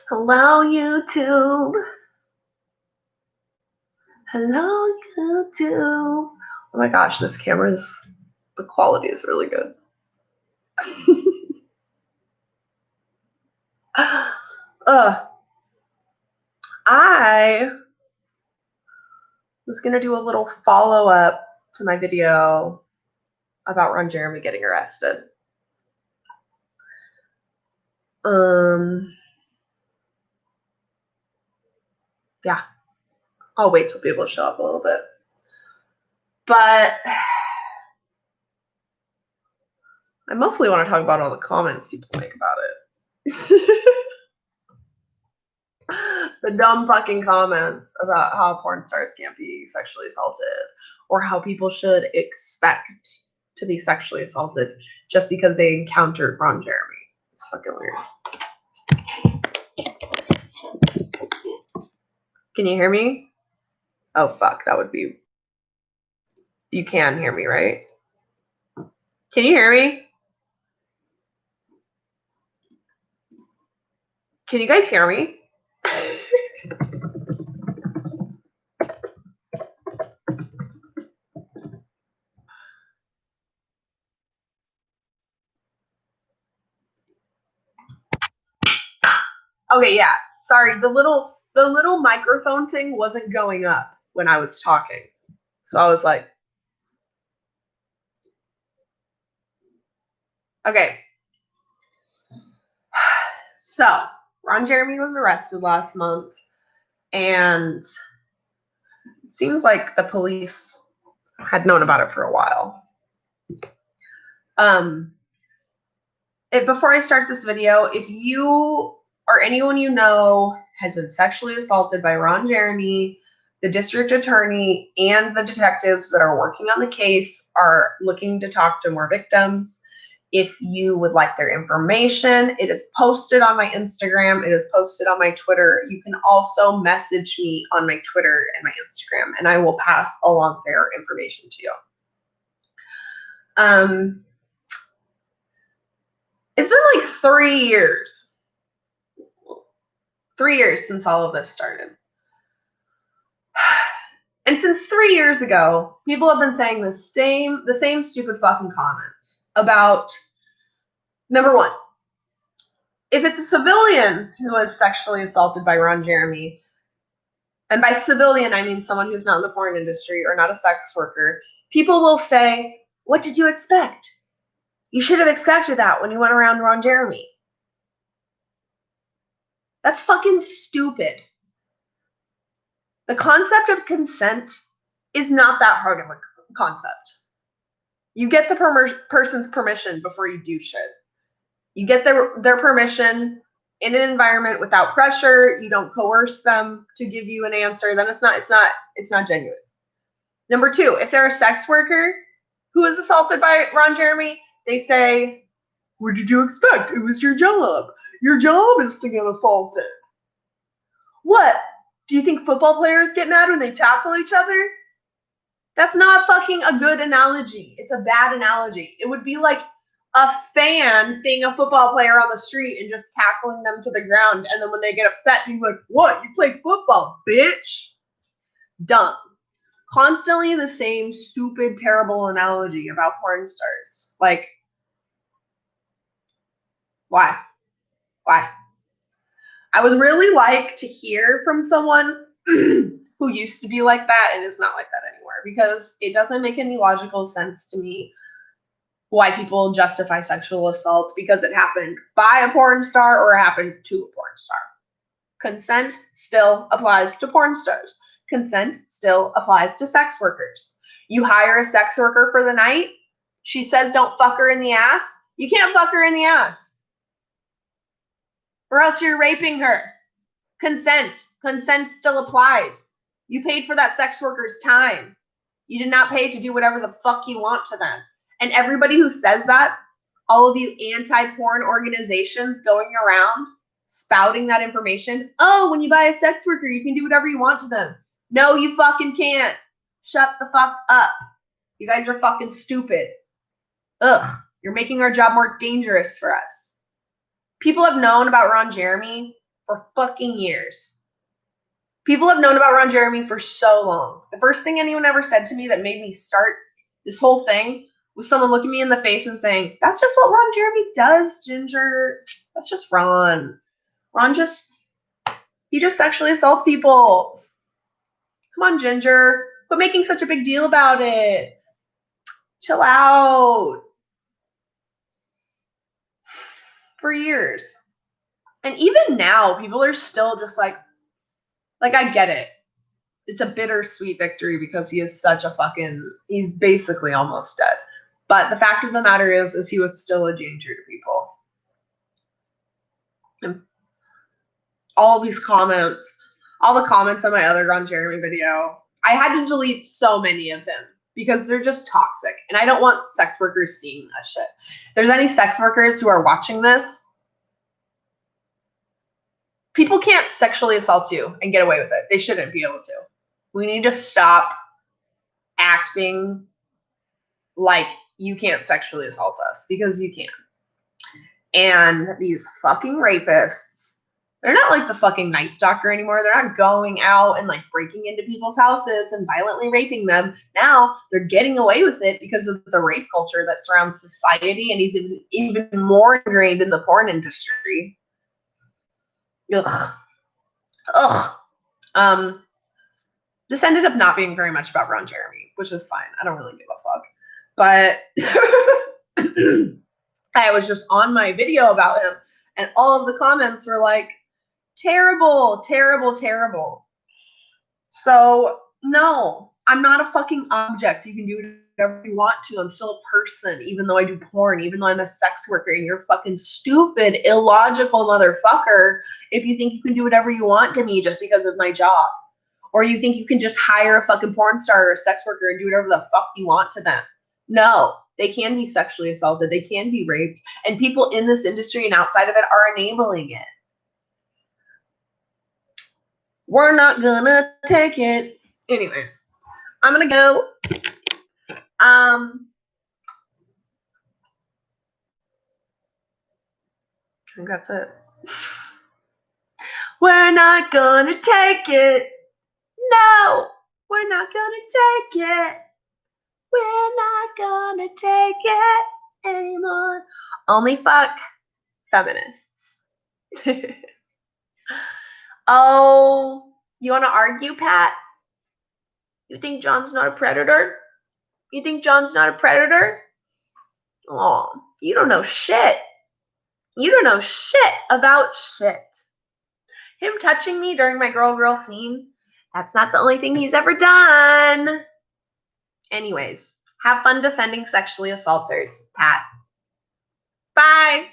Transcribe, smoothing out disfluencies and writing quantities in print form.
Hello, YouTube. Hello, YouTube. Oh my gosh, this the quality is really good. I was going to do a little follow-up to my video about Ron Jeremy getting arrested. Yeah. I'll wait till people show up a little bit. But I mostly want to talk about all the comments people make about it. The dumb fucking comments about how porn stars can't be sexually assaulted or how people should expect to be sexually assaulted just because they encountered Ron Jeremy. It's fucking weird. Can you hear me? Oh, fuck. That would be... You can hear me, right? Can you hear me? Can you guys hear me? Okay, yeah. Sorry, the little microphone thing wasn't going up when I was talking. So I was like, okay. So Ron Jeremy was arrested last month, and it seems like the police had known about it for a while. Before I start this video, if you or anyone you know has been sexually assaulted by Ron Jeremy, the district attorney and the detectives that are working on the case are looking to talk to more victims. If you would like their information, it is posted on my Instagram. It is posted on my Twitter. You can also message me on my Twitter and my Instagram, and I will pass along their information to you. It's been like 3 years. 3 years since all of this started. And since 3 years ago, people have been saying the same stupid fucking comments about, number one, if it's a civilian who was sexually assaulted by Ron Jeremy, and by civilian, I mean someone who's not in the porn industry or not a sex worker, people will say, what did you expect? You should have expected that when you went around Ron Jeremy. That's fucking stupid. The concept of consent is not that hard of a concept. You get the person's permission before you do shit. You get their permission in an environment without pressure. You don't coerce them to give you an answer. Then it's not genuine. Number two, if they're a sex worker who was assaulted by Ron Jeremy, they say, what did you expect? It was your job. Your job is to get assaulted. What? Do you think football players get mad when they tackle each other? That's not fucking a good analogy. It's a bad analogy. It would be like a fan seeing a football player on the street and just tackling them to the ground. And then when they get upset, being like, what? You play football, bitch? Dumb. Constantly the same stupid, terrible analogy about porn stars. Like, why? Why? I would really like to hear from someone who used to be like that and is not like that anymore, because it doesn't make any logical sense to me why people justify sexual assault because it happened by a porn star or it happened to a porn star. Consent still applies to porn stars. Consent still applies to sex workers. You hire a sex worker for the night. She says don't fuck her in the ass. You can't fuck her in the ass, or else you're raping her. Consent still applies. You paid for that sex worker's time. You did not pay to do whatever the fuck you want to them. And everybody who says that, all of you anti-porn organizations going around spouting that information, oh, when you buy a sex worker, you can do whatever you want to them. No, you fucking can't. Shut the fuck up. You guys are fucking stupid. Ugh, you're making our job more dangerous for us. People have known about Ron Jeremy for fucking years. People have known about Ron Jeremy for so long. The first thing anyone ever said to me that made me start this whole thing was someone looking me in the face and saying, "That's just what Ron Jeremy does, Ginger. That's just Ron. He just sexually assaults people. Come on, Ginger. Quit making such a big deal about it. Chill out." For years. And even now, people are still just like, I get it. It's a bittersweet victory because he is such a he's basically almost dead. But the fact of the matter is he was still a danger to people. And all these comments, all the comments on my other Ron Jeremy video, I had to delete so many of them because they're just toxic. And I don't want sex workers seeing that shit. If there's any sex workers who are watching this, people can't sexually assault you and get away with it. They shouldn't be able to. We need to stop acting like you can't sexually assault us, because you can. And these fucking rapists, they're not like the fucking Night Stalker anymore. They're not going out and like breaking into people's houses and violently raping them. Now they're getting away with it because of the rape culture that surrounds society, and he's even more ingrained in the porn industry. Ugh. This ended up not being very much about Ron Jeremy, which is fine. I don't really give a fuck. But I was just on my video about him, and all of the comments were like, terrible, terrible, terrible. So, no, I'm not a fucking object. You can do whatever you want to. I'm still a person, even though I do porn, even though I'm a sex worker, and you're a fucking stupid, illogical motherfucker if you think you can do whatever you want to me just because of my job. Or you think you can just hire a fucking porn star or a sex worker and do whatever the fuck you want to them. No, they can be sexually assaulted. They can be raped. And people in this industry and outside of it are enabling it. We're not gonna take it. Anyways, I'm gonna go. I think that's it. We're not gonna take it. No, we're not gonna take it. We're not gonna take it anymore. Only fuck feminists. Oh, you want to argue, Pat? You think John's not a predator? You think John's not a predator? Oh, you don't know shit. You don't know shit about shit. Him touching me during my girl scene, that's not the only thing he's ever done. Anyways, have fun defending sexually assaulters, Pat. Bye.